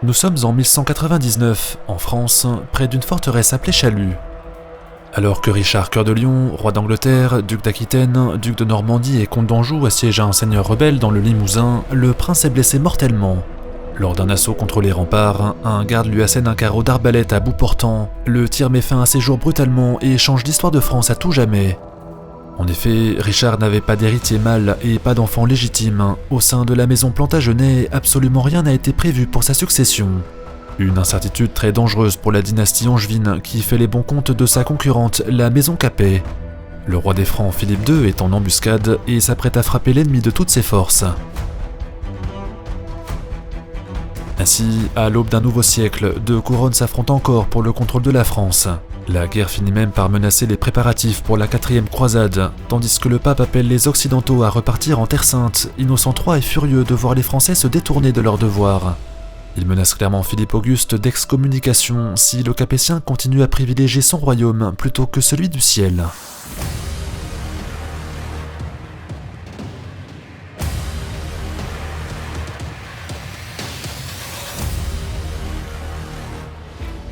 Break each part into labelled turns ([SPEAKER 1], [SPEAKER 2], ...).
[SPEAKER 1] Nous sommes en 1199, en France, près d'une forteresse appelée Chalut. Alors que Richard Cœur de Lion, roi d'Angleterre, duc d'Aquitaine, duc de Normandie et comte d'Anjou assiège un seigneur rebelle dans le Limousin, le prince est blessé mortellement. Lors d'un assaut contre les remparts, un garde lui assène un carreau d'arbalète à bout portant. Le tir met fin à ses jours brutalement et change l'histoire de France à tout jamais. En effet, Richard n'avait pas d'héritier mâle et pas d'enfant légitime. Au sein de la maison Plantagenet, absolument rien n'a été prévu pour sa succession. Une incertitude très dangereuse pour la dynastie angevine qui fait les bons comptes de sa concurrente, la maison Capet. Le roi des Francs, Philippe II, est en embuscade et s'apprête à frapper l'ennemi de toutes ses forces. Ainsi, à l'aube d'un nouveau siècle, deux couronnes s'affrontent encore pour le contrôle de la France. La guerre finit même par menacer les préparatifs pour la 4e croisade, tandis que le pape appelle les Occidentaux à repartir en Terre Sainte. Innocent III est furieux de voir les Français se détourner de leurs devoirs. Il menace clairement Philippe Auguste d'excommunication si le Capétien continue à privilégier son royaume plutôt que celui du ciel.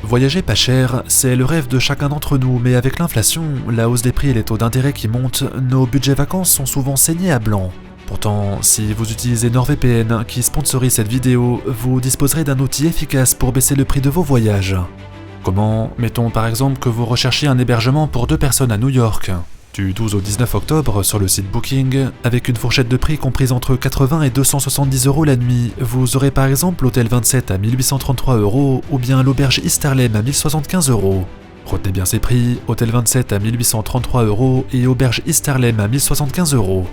[SPEAKER 1] Voyager pas cher, c'est le rêve de chacun d'entre nous, mais avec l'inflation, la hausse des prix et les taux d'intérêt qui montent, nos budgets vacances sont souvent saignés à blanc. Pourtant, si vous utilisez NordVPN qui sponsorise cette vidéo, vous disposerez d'un outil efficace pour baisser le prix de vos voyages. Comment? Mettons par exemple que vous recherchez un hébergement pour 2 personnes à New York. Du 12 au 19 octobre, sur le site Booking, avec une fourchette de prix comprise entre 80 et 270 € la nuit, vous aurez par exemple l'hôtel 27 à 1833 € ou bien l'auberge Easterlem à 1075 €. Retenez bien ces prix, hôtel 27 à 1833 € et auberge Easterlem à 1075 €.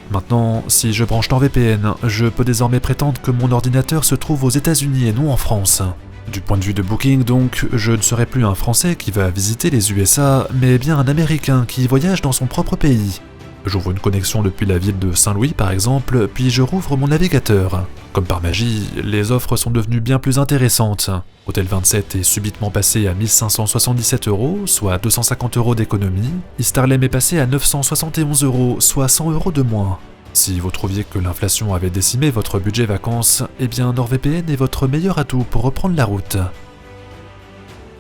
[SPEAKER 1] Maintenant, si je branche NordVPN, je peux désormais prétendre que mon ordinateur se trouve aux États-Unis et non en France. Du point de vue de Booking donc, je ne serai plus un Français qui va visiter les USA, mais bien un Américain qui voyage dans son propre pays. J'ouvre une connexion depuis la ville de Saint-Louis par exemple, puis je rouvre mon navigateur. Comme par magie, les offres sont devenues bien plus intéressantes. Hôtel 27 est subitement passé à 1577 €, soit 250 € d'économie. Easterlem est passé à 971 €, soit 100 € de moins. Si vous trouviez que l'inflation avait décimé votre budget vacances, eh bien NordVPN est votre meilleur atout pour reprendre la route.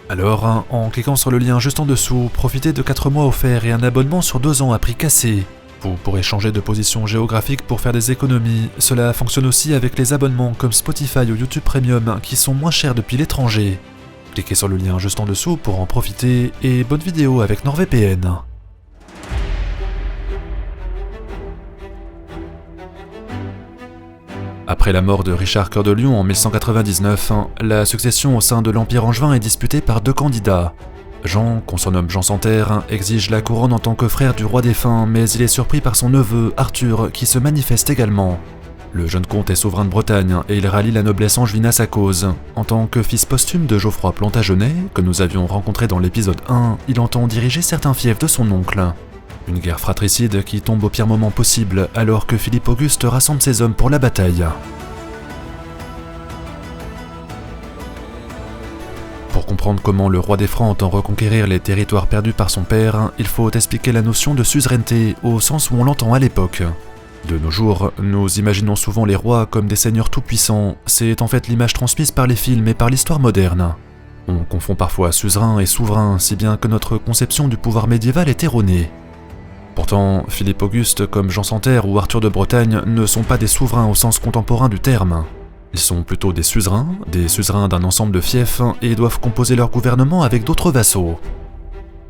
[SPEAKER 1] Alors, en cliquant sur le lien juste en dessous, profitez de 4 mois offerts et un abonnement sur 2 ans à prix cassé. Vous pourrez changer de position géographique pour faire des économies. Cela fonctionne aussi avec les abonnements comme Spotify ou YouTube Premium qui sont moins chers depuis l'étranger. Cliquez sur le lien juste en dessous pour en profiter et bonne vidéo avec NordVPN. Après la mort de Richard Cœur de Lion en 1199, la succession au sein de l'Empire angevin est disputée par 2 candidats. Jean, qu'on surnomme Jean sans Terre, exige la couronne en tant que frère du roi défunt, mais il est surpris par son neveu, Arthur, qui se manifeste également. Le jeune comte est souverain de Bretagne et il rallie la noblesse angevine à sa cause. En tant que fils posthume de Geoffroy Plantagenet, que nous avions rencontré dans l'épisode 1, il entend diriger certains fiefs de son oncle. Une guerre fratricide qui tombe au pire moment possible alors que Philippe Auguste rassemble ses hommes pour la bataille. Pour comprendre comment le roi des Francs entend reconquérir les territoires perdus par son père, il faut expliquer la notion de suzeraineté au sens où on l'entend à l'époque. De nos jours, nous imaginons souvent les rois comme des seigneurs tout-puissants, c'est en fait l'image transmise par les films et par l'histoire moderne. On confond parfois suzerain et souverain, si bien que notre conception du pouvoir médiéval est erronée. Pourtant, Philippe Auguste comme Jean sans Terre ou Arthur de Bretagne ne sont pas des souverains au sens contemporain du terme. Ils sont plutôt des suzerains d'un ensemble de fiefs et doivent composer leur gouvernement avec d'autres vassaux.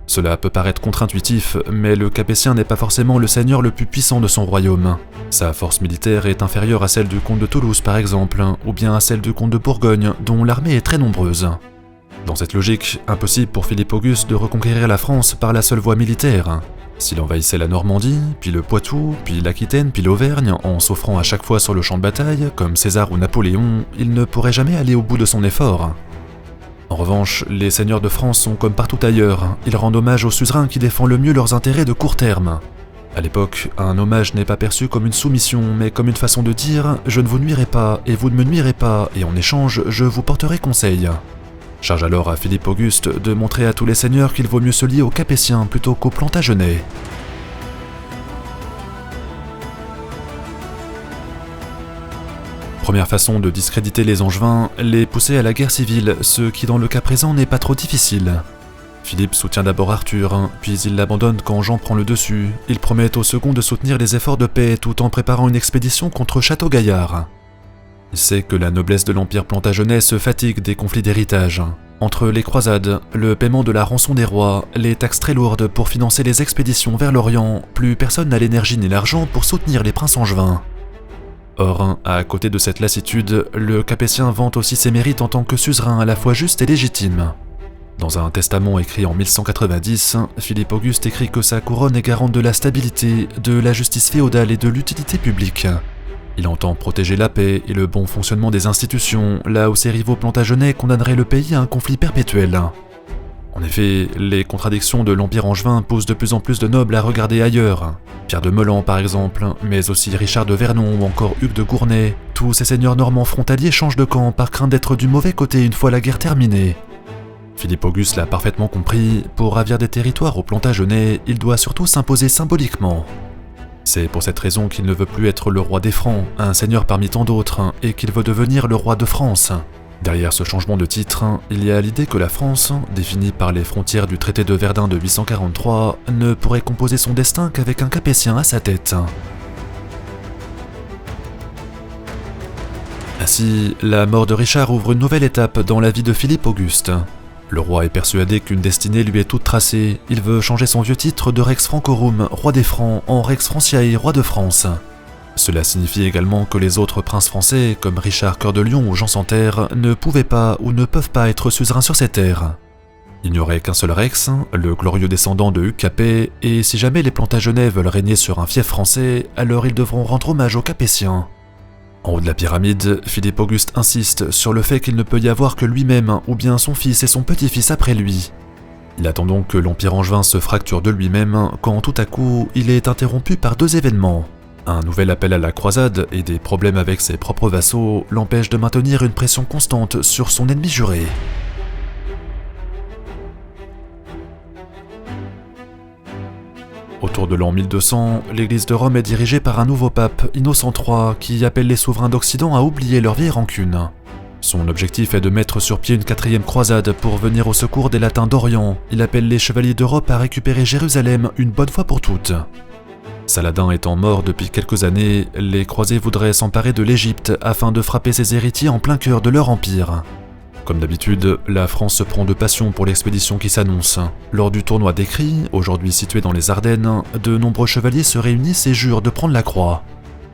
[SPEAKER 1] Cela peut paraître contre-intuitif, mais le Capétien n'est pas forcément le seigneur le plus puissant de son royaume. Sa force militaire est inférieure à celle du comte de Toulouse par exemple, ou bien à celle du comte de Bourgogne, dont l'armée est très nombreuse. Dans cette logique, impossible pour Philippe Auguste de reconquérir la France par la seule voie militaire. S'il envahissait la Normandie, puis le Poitou, puis l'Aquitaine, puis l'Auvergne, en s'offrant à chaque fois sur le champ de bataille, comme César ou Napoléon, il ne pourrait jamais aller au bout de son effort. En revanche, les seigneurs de France sont comme partout ailleurs, ils rendent hommage aux suzerains qui défendent le mieux leurs intérêts de court terme. À l'époque, un hommage n'est pas perçu comme une soumission, mais comme une façon de dire « je ne vous nuirai pas, et vous ne me nuirez pas, et en échange, je vous porterai conseil ». Charge alors à Philippe Auguste de montrer à tous les seigneurs qu'il vaut mieux se lier aux Capétiens plutôt qu'aux Plantagenets. Première façon de discréditer les Angevins, les pousser à la guerre civile, ce qui dans le cas présent n'est pas trop difficile. Philippe soutient d'abord Arthur, puis il l'abandonne quand Jean prend le dessus. Il promet au second de soutenir les efforts de paix tout en préparant une expédition contre Château-Gaillard. Il sait que la noblesse de l'Empire plantagenet se fatigue des conflits d'héritage. Entre les croisades, le paiement de la rançon des rois, les taxes très lourdes pour financer les expéditions vers l'Orient, plus personne n'a l'énergie ni l'argent pour soutenir les princes angevins. Or, à côté de cette lassitude, le Capétien vante aussi ses mérites en tant que suzerain à la fois juste et légitime. Dans un testament écrit en 1190, Philippe Auguste écrit que sa couronne est garante de la stabilité, de la justice féodale et de l'utilité publique. Il entend protéger la paix et le bon fonctionnement des institutions, là où ses rivaux plantagenets condamneraient le pays à un conflit perpétuel. En effet, les contradictions de l'Empire angevin poussent de plus en plus de nobles à regarder ailleurs. Pierre de Meulan par exemple, mais aussi Richard de Vernon ou encore Hugues de Gournay, tous ces seigneurs normands frontaliers changent de camp par crainte d'être du mauvais côté une fois la guerre terminée. Philippe Auguste l'a parfaitement compris, pour ravir des territoires aux Plantagenets, il doit surtout s'imposer symboliquement. C'est pour cette raison qu'il ne veut plus être le roi des Francs, un seigneur parmi tant d'autres, et qu'il veut devenir le roi de France. Derrière ce changement de titre, il y a l'idée que la France, définie par les frontières du traité de Verdun de 843, ne pourrait composer son destin qu'avec un Capétien à sa tête. Ainsi, la mort de Richard ouvre une nouvelle étape dans la vie de Philippe Auguste. Le roi est persuadé qu'une destinée lui est toute tracée, il veut changer son vieux titre de Rex Francorum, roi des Francs, en Rex Franciae, roi de France. Cela signifie également que les autres princes français, comme Richard Cœur de Lion ou Jean sans Terre, ne pouvaient pas ou ne peuvent pas être suzerains sur ces terres. Il n'y aurait qu'un seul Rex, le glorieux descendant de Hugues Capet, et si jamais les Plantagenets veulent régner sur un fief français, alors ils devront rendre hommage aux Capétiens. En haut de la pyramide, Philippe Auguste insiste sur le fait qu'il ne peut y avoir que lui-même ou bien son fils et son petit-fils après lui. Il attend donc que l'Empire angevin se fracture de lui-même quand tout à coup il est interrompu par deux événements. Un nouvel appel à la croisade et des problèmes avec ses propres vassaux l'empêchent de maintenir une pression constante sur son ennemi juré. Autour de l'an 1200, l'église de Rome est dirigée par un nouveau pape, Innocent III, qui appelle les souverains d'Occident à oublier leur vieille rancune. Son objectif est de mettre sur pied une 4e croisade pour venir au secours des Latins d'Orient. Il appelle les chevaliers d'Europe à récupérer Jérusalem une bonne fois pour toutes. Saladin étant mort depuis quelques années, les croisés voudraient s'emparer de l'Égypte afin de frapper ses héritiers en plein cœur de leur empire. Comme d'habitude, la France se prend de passion pour l'expédition qui s'annonce. Lors du tournoi d'Écrit, aujourd'hui situé dans les Ardennes, de nombreux chevaliers se réunissent et jurent de prendre la croix.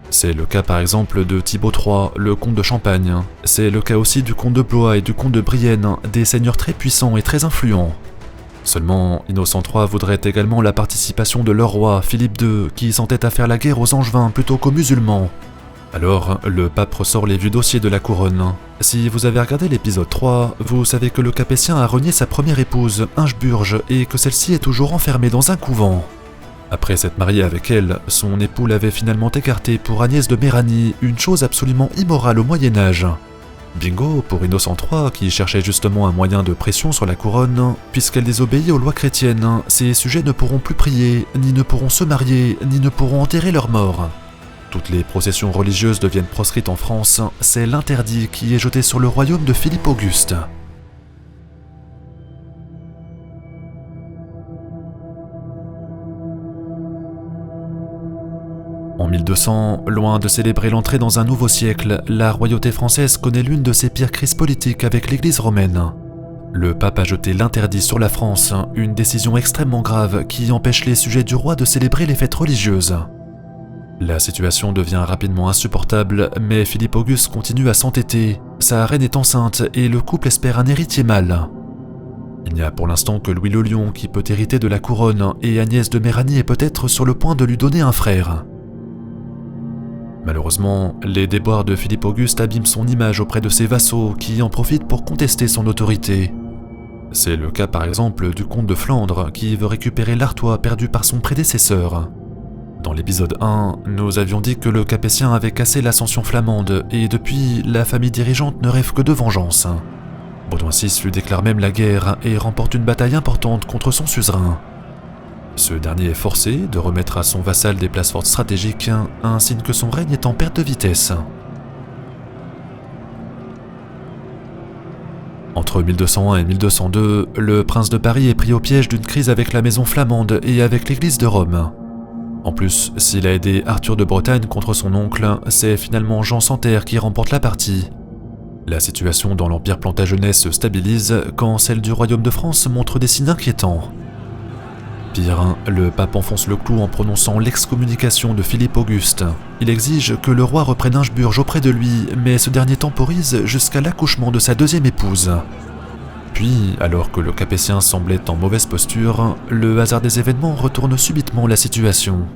[SPEAKER 1] C'est le cas par exemple de Thibaut III, le comte de Champagne. C'est le cas aussi du comte de Blois et du comte de Brienne, des seigneurs très puissants et très influents. Seulement, Innocent III voudrait également la participation de leur roi, Philippe II, qui s'entête à faire la guerre aux Angevins plutôt qu'aux musulmans. Alors, le pape ressort les vieux dossiers de la couronne. Si vous avez regardé l'épisode 3, vous savez que le Capétien a renié sa première épouse, Ingeburge, et que celle-ci est toujours enfermée dans un couvent. Après s'être marié avec elle, son époux l'avait finalement écartée pour Agnès de Méranie, une chose absolument immorale au Moyen-Âge. Bingo pour Innocent III qui cherchait justement un moyen de pression sur la couronne, puisqu'elle désobéit aux lois chrétiennes, ses sujets ne pourront plus prier, ni ne pourront se marier, ni ne pourront enterrer leurs morts. Toutes les processions religieuses deviennent proscrites en France, c'est l'interdit qui est jeté sur le royaume de Philippe Auguste. En 1200, loin de célébrer l'entrée dans un nouveau siècle, la royauté française connaît l'une de ses pires crises politiques avec l'église romaine. Le pape a jeté l'interdit sur la France, une décision extrêmement grave qui empêche les sujets du roi de célébrer les fêtes religieuses. La situation devient rapidement insupportable, mais Philippe Auguste continue à s'entêter. Sa reine est enceinte et le couple espère un héritier mâle. Il n'y a pour l'instant que Louis le Lion qui peut hériter de la couronne et Agnès de Méranie est peut-être sur le point de lui donner un frère. Malheureusement, les déboires de Philippe Auguste abîment son image auprès de ses vassaux qui en profitent pour contester son autorité. C'est le cas par exemple du comte de Flandre qui veut récupérer l'Artois perdu par son prédécesseur. Dans l'épisode 1, nous avions dit que le Capétien avait cassé l'ascension flamande et depuis, la famille dirigeante ne rêve que de vengeance. Baudouin VI lui déclare même la guerre et remporte une bataille importante contre son suzerain. Ce dernier est forcé de remettre à son vassal des places fortes stratégiques, un signe que son règne est en perte de vitesse. Entre 1201 et 1202, le prince de Paris est pris au piège d'une crise avec la maison flamande et avec l'église de Rome. En plus, s'il a aidé Arthur de Bretagne contre son oncle, c'est finalement Jean Santerre qui remporte la partie. La situation dans l'Empire plantagenet se stabilise quand celle du royaume de France montre des signes inquiétants. Pire, le pape enfonce le clou en prononçant l'excommunication de Philippe Auguste. Il exige que le roi reprenne Inchburge auprès de lui, mais ce dernier temporise jusqu'à l'accouchement de sa deuxième épouse. Puis, alors que le Capétien semblait en mauvaise posture, le hasard des événements retourne subitement la situation.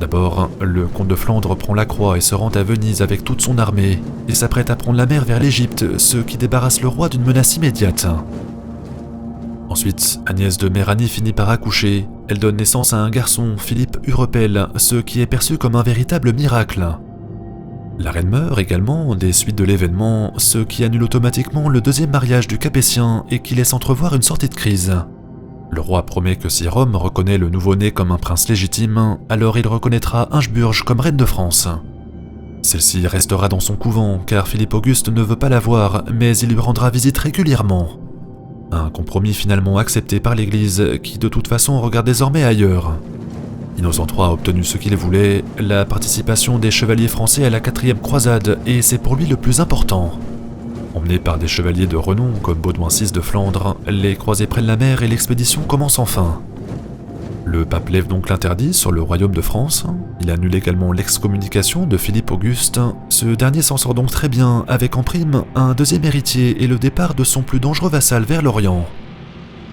[SPEAKER 1] D'abord, le comte de Flandre prend la croix et se rend à Venise avec toute son armée. Il s'apprête à prendre la mer vers l'Égypte, ce qui débarrasse le roi d'une menace immédiate. Ensuite, Agnès de Méranie finit par accoucher. Elle donne naissance à un garçon, Philippe Urepel, ce qui est perçu comme un véritable miracle. La reine meurt également des suites de l'événement, ce qui annule automatiquement le deuxième mariage du Capétien et qui laisse entrevoir une sortie de crise. Le roi promet que si Rome reconnaît le nouveau-né comme un prince légitime, alors il reconnaîtra Inchburge comme reine de France. Celle-ci restera dans son couvent car Philippe Auguste ne veut pas la voir, mais il lui rendra visite régulièrement. Un compromis finalement accepté par l'Église qui de toute façon regarde désormais ailleurs. Innocent III a obtenu ce qu'il voulait, la participation des chevaliers français à la 4e croisade, et c'est pour lui le plus important. Emmenés par des chevaliers de renom comme Baudouin VI de Flandre, les croisés prennent la mer et l'expédition commence enfin. Le pape lève donc l'interdit sur le royaume de France, il annule également l'excommunication de Philippe Auguste, ce dernier s'en sort donc très bien avec en prime un deuxième héritier et le départ de son plus dangereux vassal vers l'Orient.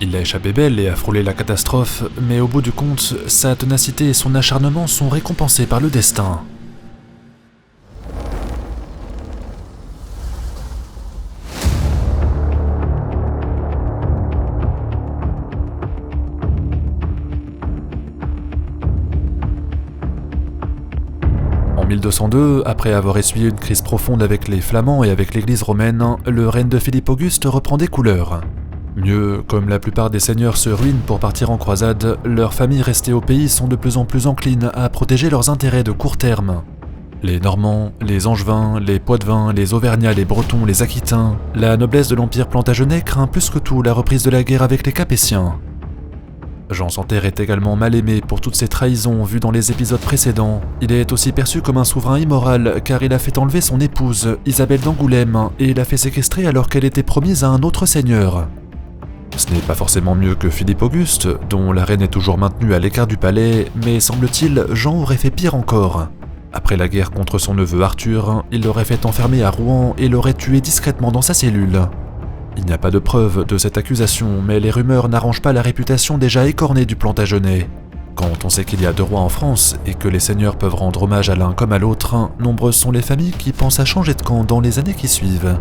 [SPEAKER 1] Il a échappé belle et a frôlé la catastrophe, mais au bout du compte, sa ténacité et son acharnement sont récompensés par le destin. En 1202, après avoir essuyé une crise profonde avec les Flamands et avec l'église romaine, le règne de Philippe Auguste reprend des couleurs. Mieux, comme la plupart des seigneurs se ruinent pour partir en croisade, leurs familles restées au pays sont de plus en plus enclines à protéger leurs intérêts de court terme. Les Normands, les Angevins, les Poitevins, les Auvergnats, les Bretons, les Aquitains, la noblesse de l'Empire plantagenet craint plus que tout la reprise de la guerre avec les Capétiens. Jean Santerre est également mal aimé pour toutes ces trahisons vues dans les épisodes précédents. Il est aussi perçu comme un souverain immoral car il a fait enlever son épouse, Isabelle d'Angoulême, et l'a fait séquestrer alors qu'elle était promise à un autre seigneur. Ce n'est pas forcément mieux que Philippe Auguste, dont la reine est toujours maintenue à l'écart du palais, mais semble-t-il, Jean aurait fait pire encore. Après la guerre contre son neveu Arthur, il l'aurait fait enfermer à Rouen et l'aurait tué discrètement dans sa cellule. Il n'y a pas de preuve de cette accusation, mais les rumeurs n'arrangent pas la réputation déjà écornée du Plantagenet. Quand on sait qu'il y a deux rois en France et que les seigneurs peuvent rendre hommage à l'un comme à l'autre, nombreuses sont les familles qui pensent à changer de camp dans les années qui suivent.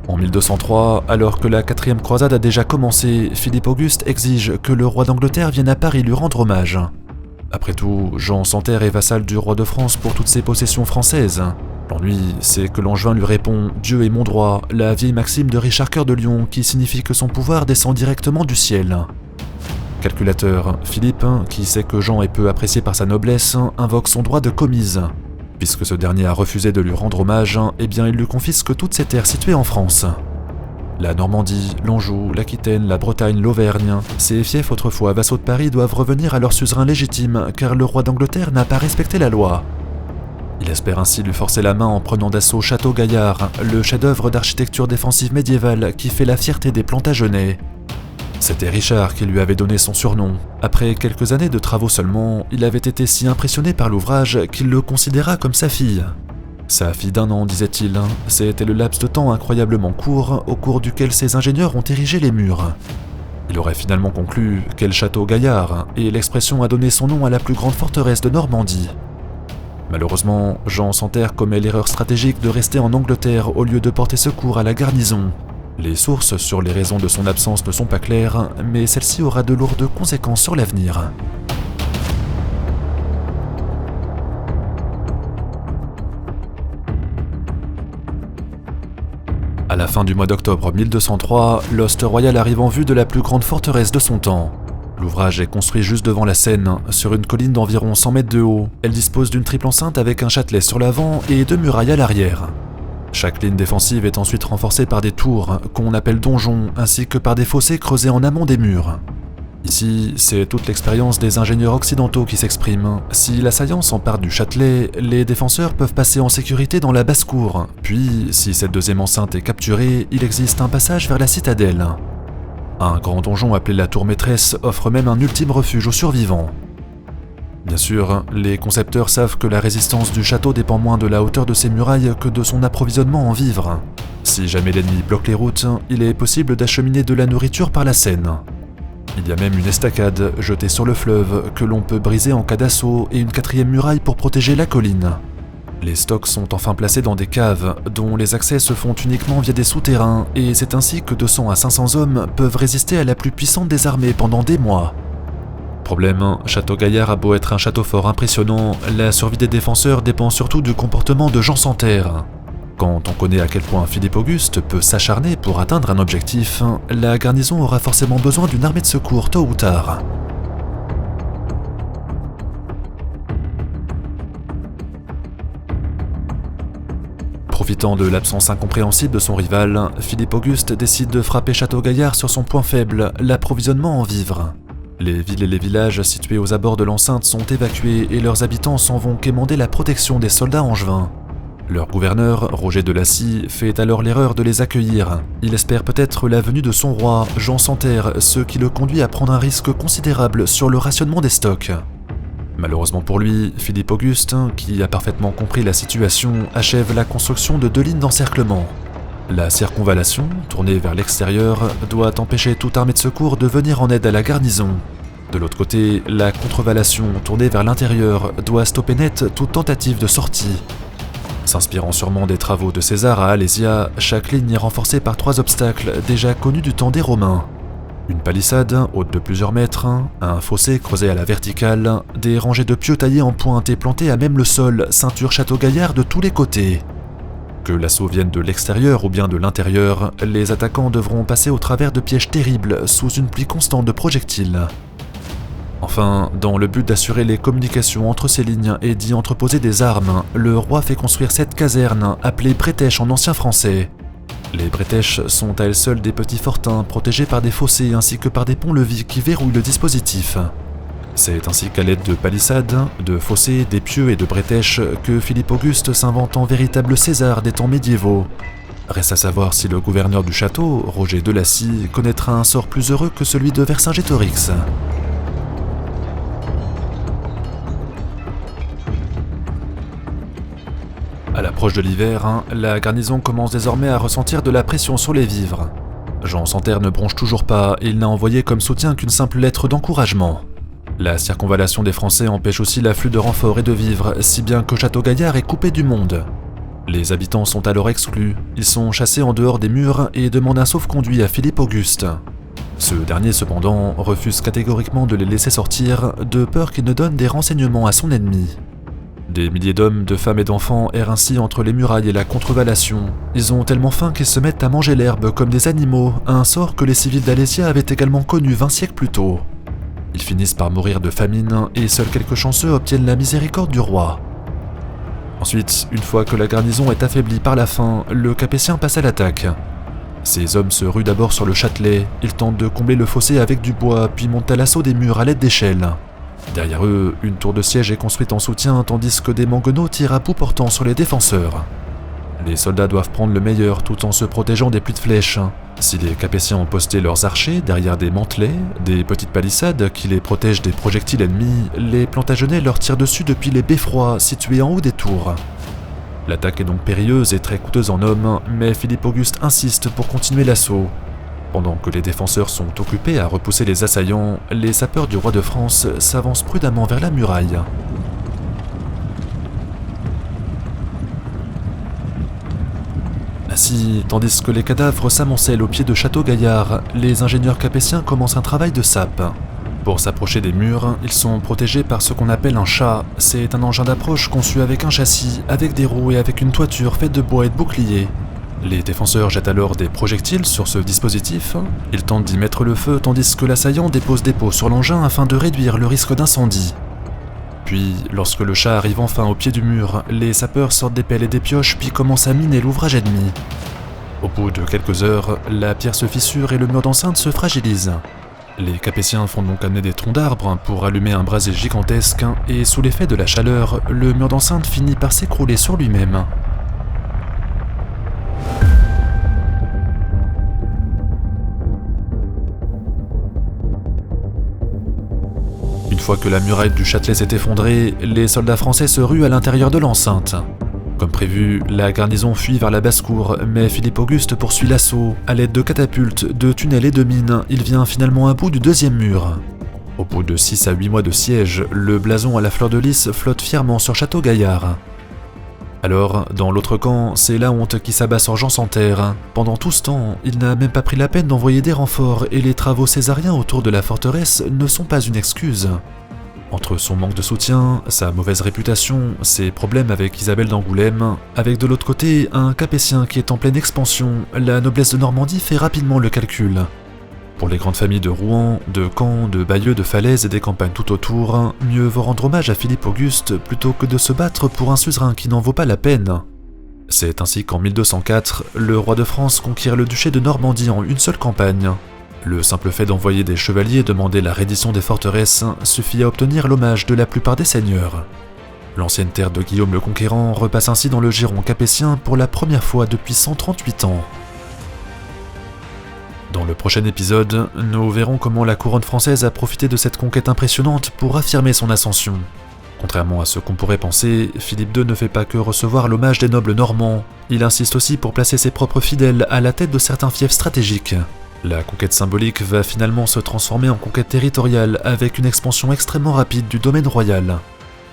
[SPEAKER 1] En 1203, alors que la 4e croisade a déjà commencé, Philippe Auguste exige que le roi d'Angleterre vienne à Paris lui rendre hommage. Après tout, Jean Santerre est vassal du roi de France pour toutes ses possessions françaises. L'ennui, c'est que l'Angevin lui répond « Dieu est mon droit », la vieille maxime de Richard Cœur de Lion qui signifie que son pouvoir descend directement du ciel. Calculateur, Philippe, qui sait que Jean est peu apprécié par sa noblesse, invoque son droit de commise. Puisque ce dernier a refusé de lui rendre hommage, eh bien il lui confisque toutes ses terres situées en France. La Normandie, l'Anjou, l'Aquitaine, la Bretagne, l'Auvergne, ces fiefs autrefois vassaux de Paris doivent revenir à leur suzerain légitime car le roi d'Angleterre n'a pas respecté la loi. Il espère ainsi lui forcer la main en prenant d'assaut Château Gaillard, le chef-d'œuvre d'architecture défensive médiévale qui fait la fierté des Plantagenets. C'était Richard qui lui avait donné son surnom. Après quelques années de travaux seulement, il avait été si impressionné par l'ouvrage qu'il le considéra comme sa fille. Sa fille d'1 an, disait-il, c'était le laps de temps incroyablement court au cours duquel ces ingénieurs ont érigé les murs. Il aurait finalement conclu « Quel château Gaillard » et l'expression a donné son nom à la plus grande forteresse de Normandie. Malheureusement, Jean Santerre commet l'erreur stratégique de rester en Angleterre au lieu de porter secours à la garnison. Les sources sur les raisons de son absence ne sont pas claires, mais celle-ci aura de lourdes conséquences sur l'avenir. À la fin du mois d'octobre 1203, l'hoste royal arrive en vue de la plus grande forteresse de son temps. L'ouvrage est construit juste devant la Seine, sur une colline d'environ 100 mètres de haut. Elle dispose d'une triple enceinte avec un châtelet sur l'avant et 2 murailles à l'arrière. Chaque ligne défensive est ensuite renforcée par des tours, qu'on appelle donjons, ainsi que par des fossés creusés en amont des murs. Ici, c'est toute l'expérience des ingénieurs occidentaux qui s'exprime. Si l'assaillant s'empare du Châtelet, les défenseurs peuvent passer en sécurité dans la basse-cour. Puis, si cette deuxième enceinte est capturée, il existe un passage vers la citadelle. Un grand donjon appelé la Tour Maîtresse offre même un ultime refuge aux survivants. Bien sûr, les concepteurs savent que la résistance du château dépend moins de la hauteur de ses murailles que de son approvisionnement en vivres. Si jamais l'ennemi bloque les routes, il est possible d'acheminer de la nourriture par la Seine. Il y a même une estacade jetée sur le fleuve que l'on peut briser en cas d'assaut et une 4e muraille pour protéger la colline. Les stocks sont enfin placés dans des caves, dont les accès se font uniquement via des souterrains, et c'est ainsi que 200 à 500 hommes peuvent résister à la plus puissante des armées pendant des mois. Problème, Château-Gaillard a beau être un château fort impressionnant, la survie des défenseurs dépend surtout du comportement de Jean sans Terre. Quand on connaît à quel point Philippe Auguste peut s'acharner pour atteindre un objectif, la garnison aura forcément besoin d'une armée de secours tôt ou tard. Profitant de l'absence incompréhensible de son rival, Philippe Auguste décide de frapper Château-Gaillard sur son point faible, l'approvisionnement en vivres. Les villes et les villages situés aux abords de l'enceinte sont évacués et leurs habitants s'en vont quémander la protection des soldats angevins. Leur gouverneur, Roger de Lacy, fait alors l'erreur de les accueillir. Il espère peut-être la venue de son roi, Jean sans Terre, ce qui le conduit à prendre un risque considérable sur le rationnement des stocks. Malheureusement pour lui, Philippe Auguste, qui a parfaitement compris la situation, achève la construction de 2 lignes d'encerclement. La circonvallation, tournée vers l'extérieur, doit empêcher toute armée de secours de venir en aide à la garnison. De l'autre côté, la contrevallation, tournée vers l'intérieur, doit stopper net toute tentative de sortie. S'inspirant sûrement des travaux de César à Alésia, chaque ligne est renforcée par 3 obstacles déjà connus du temps des Romains. Une palissade, haute de plusieurs mètres, un fossé creusé à la verticale, des rangées de pieux taillés en pointe et plantés à même le sol, ceinture Château-Gaillard de tous les côtés. Que l'assaut vienne de l'extérieur ou bien de l'intérieur, les attaquants devront passer au travers de pièges terribles sous une pluie constante de projectiles. Enfin, dans le but d'assurer les communications entre ces lignes et d'y entreposer des armes, le roi fait construire 7 casernes, appelées bretèches en ancien français. Les bretèches sont à elles seules des petits fortins protégés par des fossés ainsi que par des ponts-levis qui verrouillent le dispositif. C'est ainsi qu'à l'aide de palissades, de fossés, d'épieux et de bretèches que Philippe Auguste s'invente en véritable César des temps médiévaux. Reste à savoir si le gouverneur du château, Roger de Lacy, connaîtra un sort plus heureux que celui de Vercingétorix. À l'approche de l'hiver, la garnison commence désormais à ressentir de la pression sur les vivres. Jean sans Terre ne bronche toujours pas et il n'a envoyé comme soutien qu'une simple lettre d'encouragement. La circonvallation des Français empêche aussi l'afflux de renforts et de vivres, si bien que Château-Gaillard est coupé du monde. Les habitants sont alors exclus, ils sont chassés en dehors des murs et demandent un sauf-conduit à Philippe Auguste. Ce dernier cependant refuse catégoriquement de les laisser sortir, de peur qu'il ne donne des renseignements à son ennemi. Des milliers d'hommes, de femmes et d'enfants errent ainsi entre les murailles et la contrevallation. Ils ont tellement faim qu'ils se mettent à manger l'herbe comme des animaux, un sort que les civils d'Alésia avaient également connu 20 siècles plus tôt. Ils finissent par mourir de famine et seuls quelques chanceux obtiennent la miséricorde du roi. Ensuite, une fois que la garnison est affaiblie par la faim, le Capétien passe à l'attaque. Ces hommes se ruent d'abord sur le Châtelet, ils tentent de combler le fossé avec du bois puis montent à l'assaut des murs à l'aide d'échelles. Derrière eux, une tour de siège est construite en soutien tandis que des mangoneaux tirent à bout portant sur les défenseurs. Les soldats doivent prendre le meilleur tout en se protégeant des pluies de flèches. Si les Capétiens ont posté leurs archers derrière des mantelets, des petites palissades qui les protègent des projectiles ennemis, les Plantagenets leur tirent dessus depuis les beffrois situés en haut des tours. L'attaque est donc périlleuse et très coûteuse en hommes, mais Philippe Auguste insiste pour continuer l'assaut. Pendant que les défenseurs sont occupés à repousser les assaillants, les sapeurs du roi de France s'avancent prudemment vers la muraille. Ainsi, tandis que les cadavres s'amoncellent au pied de Château-Gaillard, les ingénieurs capétiens commencent un travail de sape. Pour s'approcher des murs, ils sont protégés par ce qu'on appelle un chat. C'est un engin d'approche conçu avec un châssis, avec des roues et avec une toiture faite de bois et de boucliers. Les défenseurs jettent alors des projectiles sur ce dispositif, ils tentent d'y mettre le feu tandis que l'assaillant dépose des pots sur l'engin afin de réduire le risque d'incendie. Puis, lorsque le chat arrive enfin au pied du mur, les sapeurs sortent des pelles et des pioches puis commencent à miner l'ouvrage ennemi. Au bout de quelques heures, la pierre se fissure et le mur d'enceinte se fragilise. Les Capétiens font donc amener des troncs d'arbres pour allumer un brasier gigantesque et sous l'effet de la chaleur, le mur d'enceinte finit par s'écrouler sur lui-même. Une fois que la muraille du Châtelet s'est effondrée, les soldats français se ruent à l'intérieur de l'enceinte. Comme prévu, la garnison fuit vers la basse-cour, mais Philippe Auguste poursuit l'assaut. À l'aide de catapultes, de tunnels et de mines, il vient finalement à bout du deuxième mur. Au bout de 6 à 8 mois de siège, le blason à la fleur de lys flotte fièrement sur Château-Gaillard. Alors, dans l'autre camp, c'est la honte qui s'abat sur Jean sans terre. Pendant tout ce temps, il n'a même pas pris la peine d'envoyer des renforts et les travaux césariens autour de la forteresse ne sont pas une excuse. Entre son manque de soutien, sa mauvaise réputation, ses problèmes avec Isabelle d'Angoulême, avec de l'autre côté un Capétien qui est en pleine expansion, la noblesse de Normandie fait rapidement le calcul. Pour les grandes familles de Rouen, de Caen, de Bayeux, de Falaise et des campagnes tout autour, mieux vaut rendre hommage à Philippe Auguste plutôt que de se battre pour un suzerain qui n'en vaut pas la peine. C'est ainsi qu'en 1204, le roi de France conquiert le duché de Normandie en une seule campagne. Le simple fait d'envoyer des chevaliers demander la reddition des forteresses suffit à obtenir l'hommage de la plupart des seigneurs. L'ancienne terre de Guillaume le Conquérant repasse ainsi dans le giron capétien pour la première fois depuis 138 ans. Dans le prochain épisode, nous verrons comment la couronne française a profité de cette conquête impressionnante pour affirmer son ascension. Contrairement à ce qu'on pourrait penser, Philippe II ne fait pas que recevoir l'hommage des nobles normands, il insiste aussi pour placer ses propres fidèles à la tête de certains fiefs stratégiques. La conquête symbolique va finalement se transformer en conquête territoriale avec une expansion extrêmement rapide du domaine royal.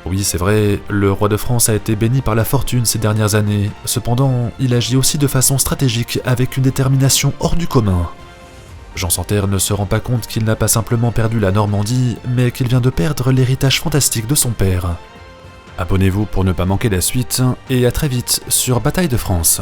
[SPEAKER 1] Oui, c'est vrai, le roi de France a été béni par la fortune ces dernières années, cependant, il agit aussi de façon stratégique avec une détermination hors du commun. Jean sans terre ne se rend pas compte qu'il n'a pas simplement perdu la Normandie, mais qu'il vient de perdre l'héritage fantastique de son père. Abonnez-vous pour ne pas manquer la suite, et à très vite sur Bataille de France.